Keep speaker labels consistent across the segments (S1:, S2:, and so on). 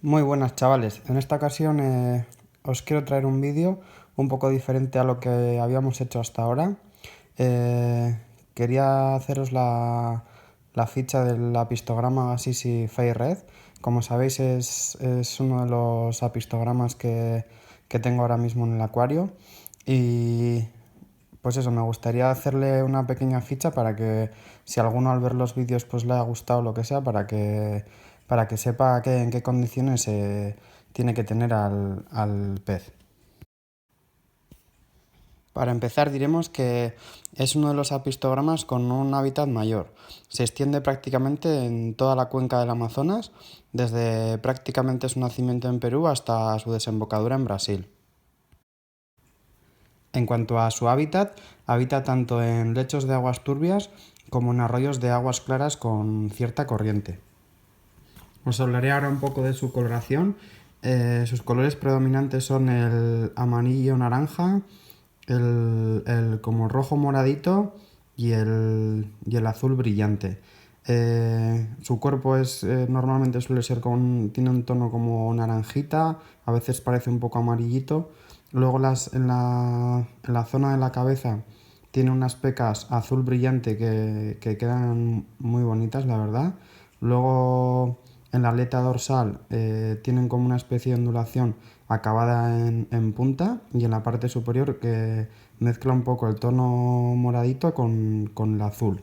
S1: Muy buenas chavales, en esta ocasión os quiero traer un vídeo un poco diferente a lo que habíamos hecho hasta ahora. Quería haceros la ficha del apistograma Assisi Fay Red. Como sabéis es uno de los apistogramas que tengo ahora mismo en el acuario y pues eso, me gustaría hacerle una pequeña ficha para que si alguno al ver los vídeos pues le ha gustado o lo que sea, para que sepa en qué condiciones tiene que tener al pez. Para empezar diremos que es uno de los apistogramas con un hábitat mayor. Se extiende prácticamente en toda la cuenca del Amazonas, desde prácticamente su nacimiento en Perú hasta su desembocadura en Brasil. En cuanto a su hábitat, habita tanto en lechos de aguas turbias como en arroyos de aguas claras con cierta corriente. Os hablaré ahora un poco de su coloración. Sus colores predominantes son el amarillo naranja, el como rojo moradito y el azul brillante. Su cuerpo normalmente suele ser tiene un tono como naranjita, a veces parece un poco amarillito. Luego en la zona de la cabeza tiene unas pecas azul brillante que quedan muy bonitas, la verdad. Luego en la aleta dorsal tienen como una especie de ondulación acabada en punta, y en la parte superior que mezcla un poco el tono moradito con el azul.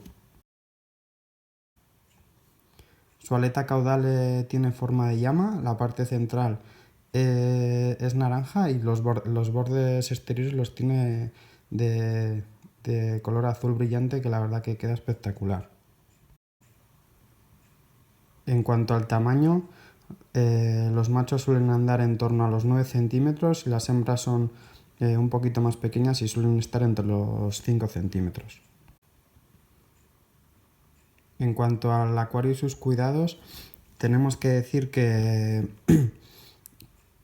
S1: Su aleta caudal tiene forma de llama, la parte central es naranja y los bordes exteriores los tiene de, de color azul brillante, que la verdad que queda espectacular. En cuanto al tamaño, los machos suelen andar en torno a los 9 centímetros y las hembras son un poquito más pequeñas y suelen estar entre los 5 centímetros. En cuanto al acuario y sus cuidados, tenemos que decir que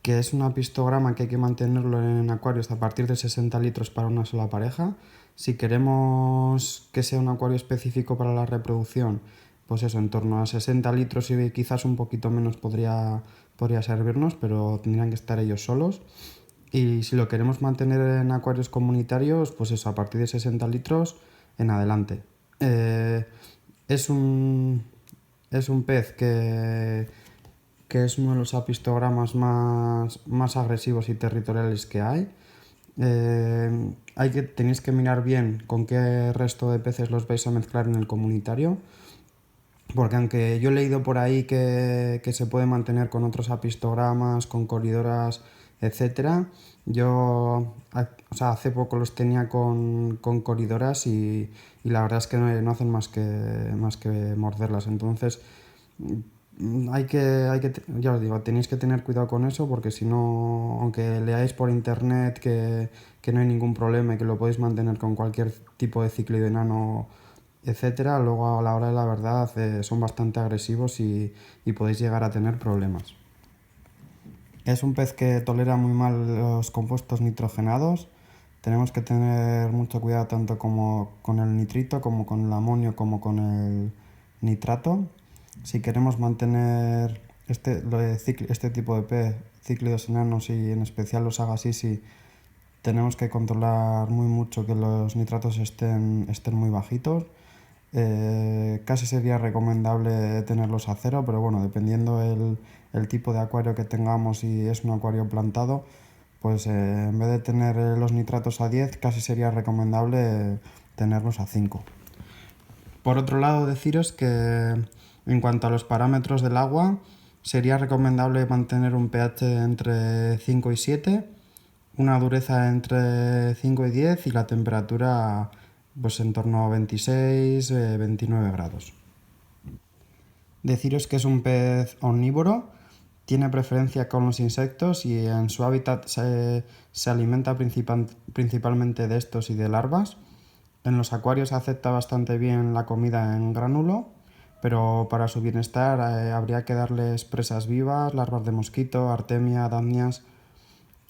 S1: es un apistograma que hay que mantenerlo en acuarios a partir de 60 litros para una sola pareja. Si queremos que sea un acuario específico para la reproducción, pues eso, en torno a 60 litros y quizás un poquito menos podría servirnos, pero tendrían que estar ellos solos. Y si lo queremos mantener en acuarios comunitarios, pues eso, a partir de 60 litros en adelante. Eh, es un, es un pez que es uno de los apistogramas más agresivos y territoriales que hay. Tenéis que mirar bien con qué resto de peces los vais a mezclar en el comunitario, porque aunque yo he leído por ahí que se puede mantener con otros apistogramas, con coridoras, etcétera, hace poco los tenía con coridoras y la verdad es que no hacen más que morderlas. Entonces, ya os digo, tenéis que tener cuidado con eso, porque si no, aunque leáis por internet que no hay ningún problema y que lo podéis mantener con cualquier tipo de cíclido enano, etcétera, luego a la hora de la verdad son bastante agresivos y podéis llegar a tener problemas. Es un pez que tolera muy mal los compuestos nitrogenados. Tenemos que tener mucho cuidado tanto como con el nitrito, como con el amonio, como con el nitrato. Si queremos mantener este tipo de pez, cíclidos enanos y en especial los Agassiz, tenemos que controlar muy mucho que los nitratos estén muy bajitos. Casi sería recomendable tenerlos a cero, pero bueno, dependiendo el tipo de acuario que tengamos, si es un acuario plantado, pues en vez de tener los nitratos a 10, casi sería recomendable tenerlos a 5. Por otro lado, deciros que en cuanto a los parámetros del agua, sería recomendable mantener un pH entre 5 y 7, una dureza entre 5 y 10 y la temperatura pues en torno a 26, 29 grados. Deciros que es un pez omnívoro, tiene preferencia con los insectos y en su hábitat se alimenta principalmente de estos y de larvas. En los acuarios acepta bastante bien la comida en gránulo, pero para su bienestar habría que darles presas vivas, larvas de mosquito, artemia, damnias,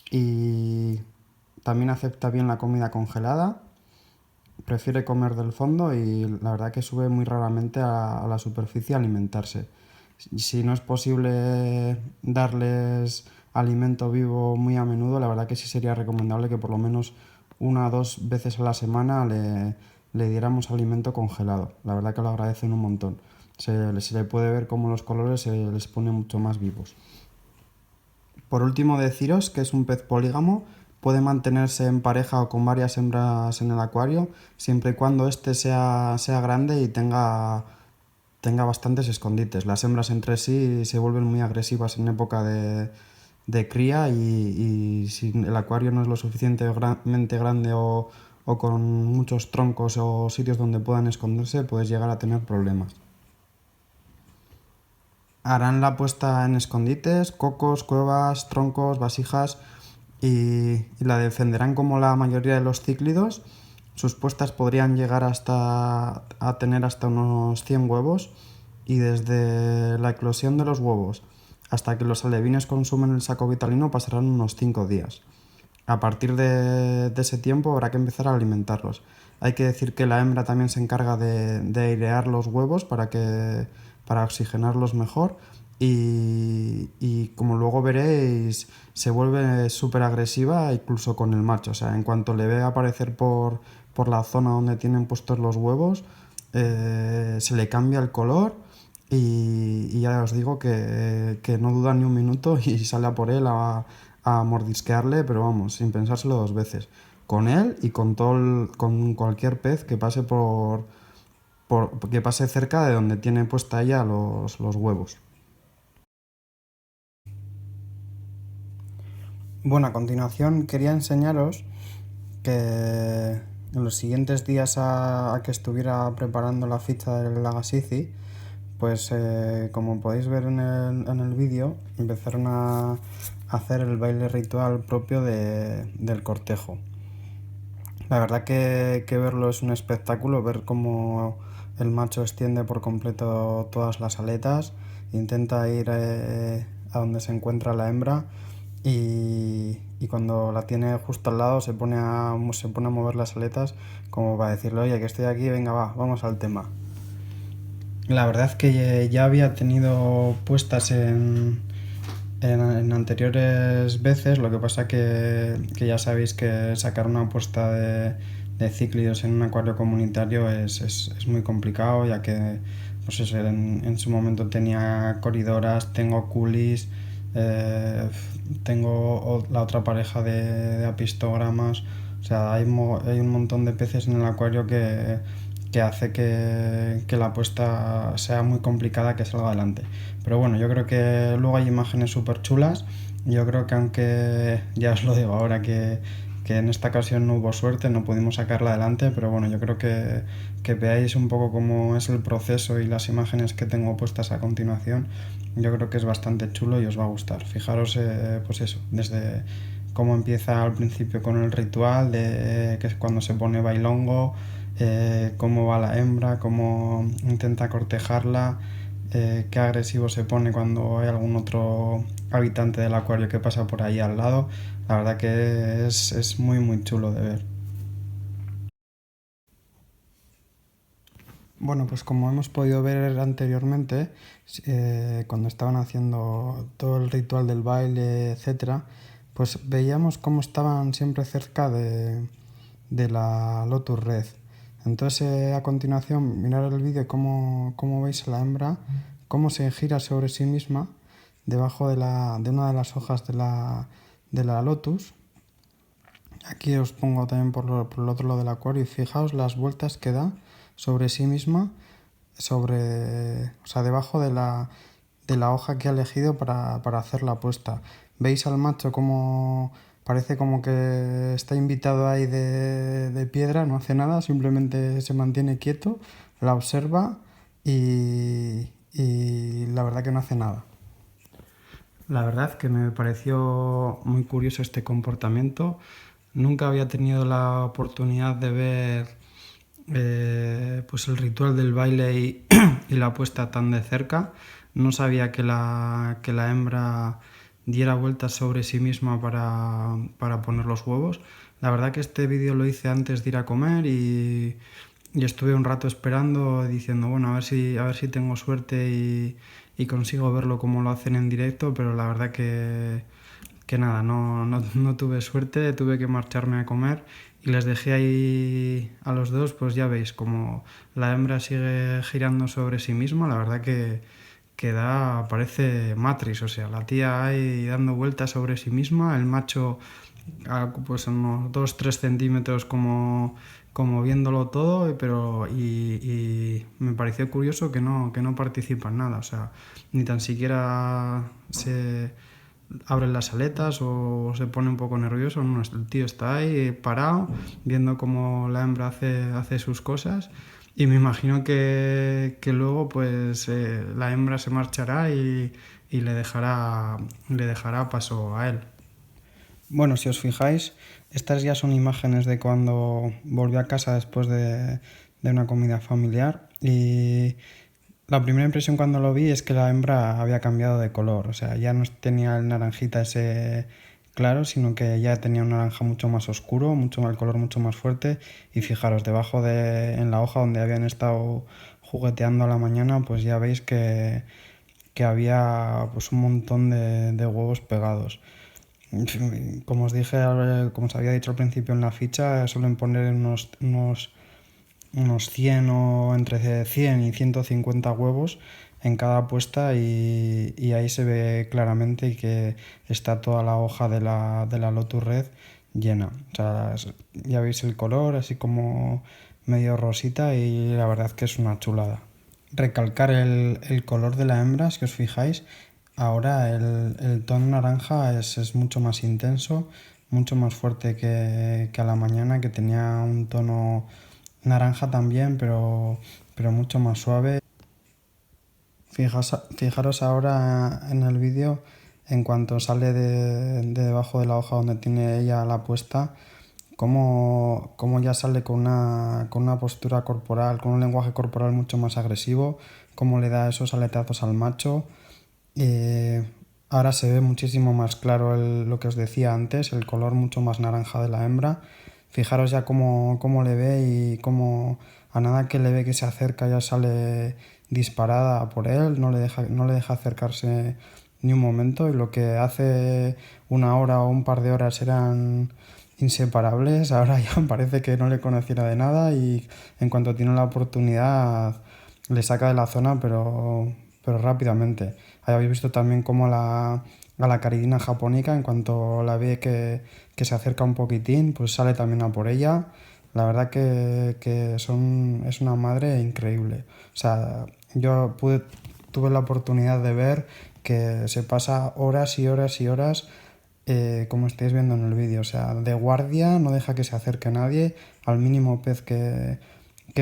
S1: y también acepta bien la comida congelada. Prefiere comer del fondo y la verdad que sube muy raramente a la superficie a alimentarse. Si no es posible darles alimento vivo muy a menudo, la verdad que sí sería recomendable que por lo menos 1 o 2 veces a la semana le diéramos alimento congelado. La verdad que lo agradecen un montón. Se le puede ver cómo los colores se les ponen mucho más vivos. Por último, deciros que es un pez polígamo, puede mantenerse en pareja o con varias hembras en el acuario, siempre y cuando este sea grande y tenga bastantes escondites. Las hembras entre sí se vuelven muy agresivas en época de cría y si el acuario no es lo suficientemente grande o con muchos troncos o sitios donde puedan esconderse, puedes llegar a tener problemas. Harán la puesta en escondites, cocos, cuevas, troncos, vasijas y la defenderán como la mayoría de los cíclidos. Sus puestas podrían llegar a tener hasta unos 100 huevos y desde la eclosión de los huevos hasta que los alevines consumen el saco vitalino pasarán unos 5 días. A partir de ese tiempo habrá que empezar a alimentarlos. Hay que decir que la hembra también se encarga de airear los huevos para oxigenarlos mejor y como luego veréis se vuelve súper agresiva incluso con el macho. O sea, en cuanto le ve aparecer por la zona donde tienen puestos los huevos, se le cambia el color y ya os digo que no duda ni un minuto y sale a por él a mordisquearle, pero vamos, sin pensárselo 2 veces. Con él y con cualquier pez que pase que pase cerca de donde tiene puesta ella los huevos. Bueno, a continuación quería enseñaros que en los siguientes días a que estuviera preparando la ficha del Lagasici, pues como podéis ver en el vídeo, empezaron a hacer el baile ritual propio del cortejo. La verdad que verlo es un espectáculo, ver cómo el macho extiende por completo todas las aletas, intenta ir a donde se encuentra la hembra y cuando la tiene justo al lado se pone a mover las aletas como para decirle, oye, que estoy aquí, venga, vamos al tema. La verdad es que ya había tenido puestas en anteriores veces, lo que pasa que ya sabéis que sacar una puesta de cíclidos en un acuario comunitario es muy complicado, ya que pues eso, en su momento tenía coridoras, tengo culis, tengo la otra pareja de apistogramas, o sea, hay un montón de peces en el acuario que hace que la puesta sea muy complicada que salga adelante. Pero bueno, yo creo que luego hay imágenes súper chulas. Yo creo que aunque ya os lo digo ahora que en esta ocasión no hubo suerte, no pudimos sacarla adelante, pero bueno, yo creo que veáis un poco cómo es el proceso y las imágenes que tengo puestas a continuación. Yo creo que es bastante chulo y os va a gustar. Fijaros, pues eso, desde cómo empieza al principio con el ritual, que es cuando se pone bailongo, cómo va la hembra, cómo intenta cortejarla, qué agresivo se pone cuando hay algún otro habitante del acuario que pasa por ahí al lado. La verdad que es muy muy chulo de ver. Bueno, pues como hemos podido ver anteriormente, cuando estaban haciendo todo el ritual del baile, etcétera, pues veíamos cómo estaban siempre cerca de la Lotus Red. Entonces, a continuación, mirar el vídeo cómo veis a la hembra, cómo se gira sobre sí misma debajo de una de las hojas de la Lotus. Aquí os pongo también por el otro lado del acuario y fijaos las vueltas que da sobre sí misma, o sea, debajo de la hoja que ha elegido para hacer la puesta. ¿Veis al macho como parece como que está invitado ahí de piedra, no hace nada, simplemente se mantiene quieto, la observa y la verdad que no hace nada? La verdad que me pareció muy curioso este comportamiento. Nunca había tenido la oportunidad de ver pues el ritual del baile y la puesta tan de cerca. No sabía que la hembra diera vueltas sobre sí misma para poner los huevos. La verdad que este vídeo lo hice antes de ir a comer y estuve un rato esperando diciendo, bueno, a ver si tengo suerte y consigo verlo como lo hacen en directo, pero la verdad que nada, no tuve suerte, tuve que marcharme a comer y les dejé ahí a los dos, pues ya veis, como la hembra sigue girando sobre sí misma, la verdad que parece Matrix, o sea, la tía ahí dando vueltas sobre sí misma, el macho pues unos 2-3 centímetros como viéndolo todo, pero y me pareció curioso que no participa en nada, o sea, ni tan siquiera se abren las aletas o se pone un poco nervioso, no, el tío está ahí parado viendo cómo la hembra hace sus cosas y me imagino que luego pues la hembra se marchará y le dejará paso a él. Bueno, si os fijáis, estas ya son imágenes de cuando volví a casa después de una comida familiar y la primera impresión cuando lo vi es que la hembra había cambiado de color, o sea, ya no tenía el naranjita ese claro, sino que ya tenía un naranja mucho más oscuro, el color mucho más fuerte y fijaros, en la hoja donde habían estado jugueteando a la mañana, pues ya veis que había pues un montón de huevos pegados. Como os dije, como os había dicho al principio en la ficha, suelen poner unos 100 o entre 100 y 150 huevos en cada puesta y ahí se ve claramente que está toda la hoja de la Lotus Red llena. O sea, ya veis el color, así como medio rosita y la verdad que es una chulada. Recalcar el color de la hembra, si os fijáis, ahora el tono naranja es mucho más intenso, mucho más fuerte que a la mañana, que tenía un tono naranja también, pero mucho más suave. Fijaros ahora en el vídeo, en cuanto sale de debajo de la hoja donde tiene ella la puesta, cómo ya sale con una postura corporal, con un lenguaje corporal mucho más agresivo, cómo le da esos aletazos al macho. Ahora se ve muchísimo más claro lo que os decía antes, el color mucho más naranja de la hembra. Fijaros ya cómo le ve y cómo a nada que le ve que se acerca ya sale disparada por él, no le deja acercarse ni un momento y lo que hace una hora o un par de horas eran inseparables, ahora ya parece que no le conociera de nada y en cuanto tiene la oportunidad le saca de la zona, pero rápidamente. Habéis visto también cómo a la caridina japónica, en cuanto la ve que se acerca un poquitín, pues sale también a por ella. La verdad que es una madre increíble. O sea, tuve la oportunidad de ver que se pasa horas y horas y horas, como estáis viendo en el vídeo. O sea, de guardia, no deja que se acerque nadie, al mínimo pez que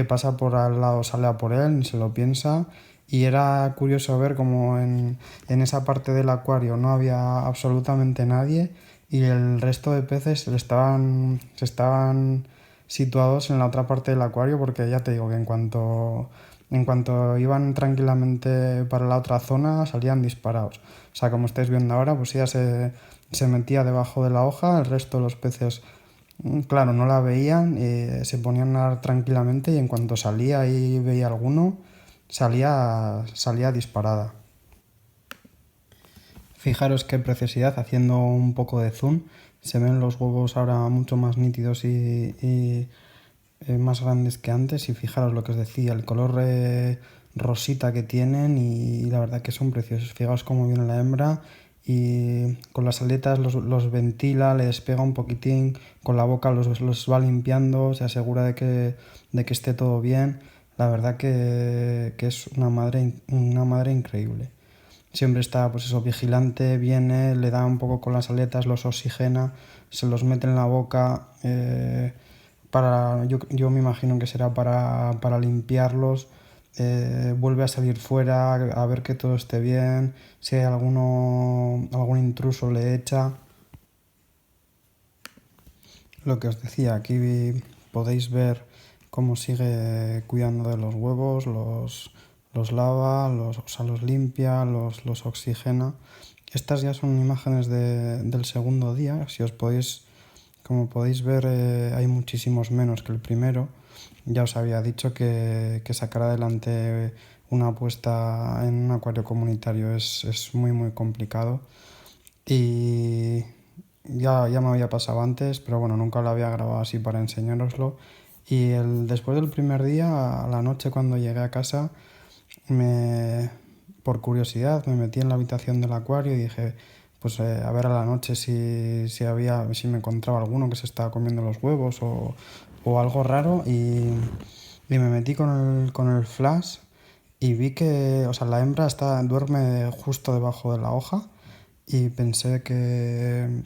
S1: pasa por al lado sale a por él, ni se lo piensa. Y era curioso ver como en esa parte del acuario no había absolutamente nadie y el resto de peces se estaban situados en la otra parte del acuario, porque ya te digo que en cuanto iban tranquilamente para la otra zona salían disparados. O sea, como estáis viendo ahora, pues ella se metía debajo de la hoja, el resto de los peces, claro, no la veían, se ponían a nadar tranquilamente y en cuanto salía y veía alguno, salía disparada. Fijaros qué preciosidad, haciendo un poco de zoom, se ven los huevos ahora mucho más nítidos y más grandes que antes y fijaros lo que os decía, el color rosita que tienen y la verdad que son preciosos. Fijaos cómo viene la hembra y con las aletas los ventila, le despega un poquitín, con la boca los va limpiando, se asegura de que esté todo bien. La verdad que es una madre increíble. Siempre está, pues eso, vigilante, viene, le da un poco con las aletas, los oxigena, se los mete en la boca, yo me imagino que será para limpiarlos, vuelve a salir fuera, a ver que todo esté bien, si hay algún intruso le echa. Lo que os decía, aquí podéis ver cómo sigue cuidando de los huevos, los lava, o sea, los limpia, los oxigena. Estas ya son imágenes del segundo día. Como podéis ver, hay muchísimos menos que el primero. Ya os había dicho que sacar adelante una puesta en un acuario comunitario es muy muy complicado y ya me había pasado antes, pero bueno, nunca lo había grabado así para enseñároslo. Y después del primer día, a la noche cuando llegué a casa, me, por curiosidad me metí en la habitación del acuario y dije, pues a ver a la noche si me encontraba alguno que se estaba comiendo los huevos o algo raro y me metí con el flash y vi que, o sea, la hembra duerme justo debajo de la hoja y pensé que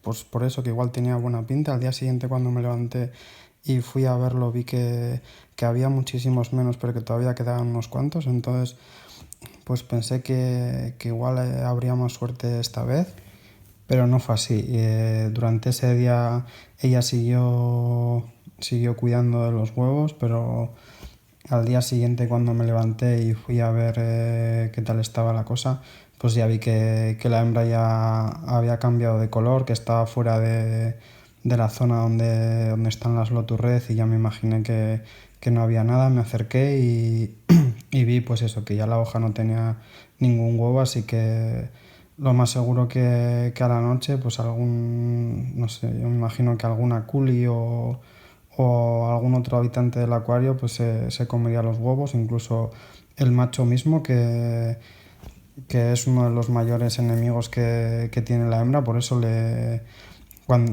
S1: pues por eso que igual tenía buena pinta. Al día siguiente cuando me levanté y fui a verlo vi que había muchísimos menos, pero que todavía quedaban unos cuantos. Entonces pues pensé que igual habría más suerte esta vez, pero no fue así. Durante ese día ella siguió cuidando de los huevos, pero al día siguiente cuando me levanté y fui a ver qué tal estaba la cosa, pues ya vi que la hembra ya había cambiado de color, que estaba fuera de la zona donde están las Lotus Red y ya me imaginé que no había nada. Me acerqué y vi pues eso, que ya la hoja no tenía ningún huevo, así que lo más seguro que a la noche pues no sé, yo me imagino que alguna culi o algún otro habitante del acuario pues se comería los huevos, incluso el macho mismo que es uno de los mayores enemigos que tiene la hembra, por eso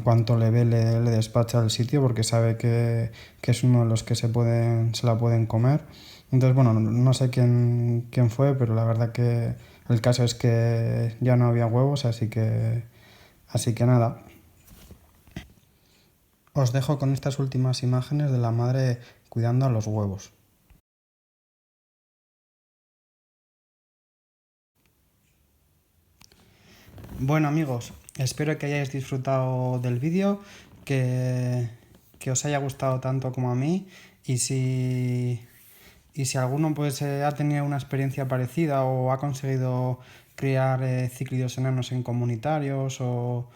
S1: cuanto le ve le despacha del sitio porque sabe que es uno de los que se la pueden comer. Entonces, bueno, no sé quién fue, pero la verdad que el caso es que ya no había huevos, así que nada. Os dejo con estas últimas imágenes de la madre cuidando a los huevos. Bueno amigos, espero que hayáis disfrutado del vídeo, que, que os haya gustado tanto como a mí y si alguno pues ha tenido una experiencia parecida o ha conseguido criar cíclidos enanos en comunitarios o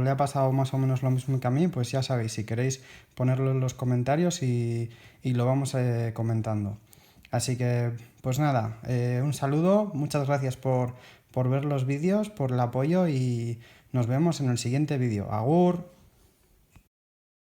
S1: le ha pasado más o menos lo mismo que a mí, pues ya sabéis, si queréis ponerlo en los comentarios y lo vamos comentando. Así que, pues nada, un saludo, muchas gracias por ver los vídeos, por el apoyo y nos vemos en el siguiente vídeo. ¡Agur!